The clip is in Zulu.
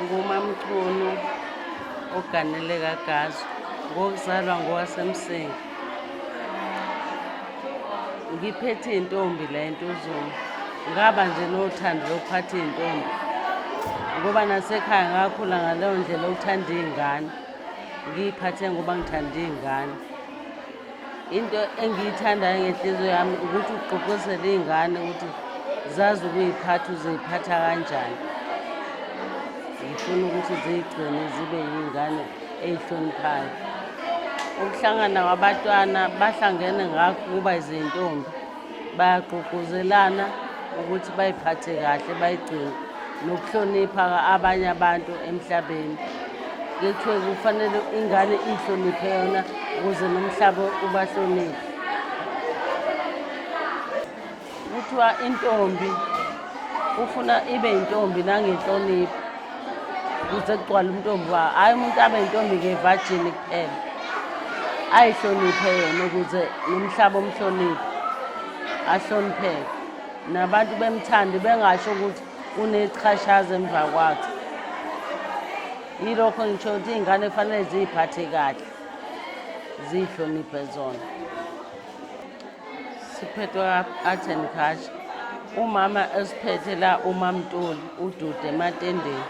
ngumamchunu oganele kagazo ngokuzalwa ngowasemsinga. Ngiphethe intombi la entuzuma. Ngaba nje nothando lokuphatha intombi ngoba nasekhaya ngakhula ngaleyo ndlela ukuthanda izingane. Ngiyiphathe ngoba ngithanda izingane. Into engiyithandayo ngenhliziyo yami ukuthi ugqugquzele izingane ukuthi zazi ukuyiphatha, uziphatha kanjani. Ngifuna ukuthi zigcine zibe yizingane ezihloniphayo. Ukuhlangana kwabatwana bahlangene ngakho kuba izintombi. Bayagqugquzelana ukuthi bayiphathe kahle, bayigcine nokuhlonipha abanye abantu emhlabeni. Kuthiwe kufanele ingane ihloniphe yona ukuze nomhlaba ubahloniphe. Kuthiwa intombi ufuna ibe intombi nangenhlonipho ukuze kugcwale umntombi wayo. Hhayi umuntu abe intombi ngevajini kuphela. Ayihloniphe yena ukuze nomhlaba umhloniphe, ahlonipheke. Nabantu bemthande bengasho ukuthi unechashaza emva kwakhe. Yilokho ngisho ukuthi izingane kufanele ziyiphathe kahle, zihloniphe zona. Siphethwe art and culture. Umama esiphethe la uMamntuli udude ematendeni.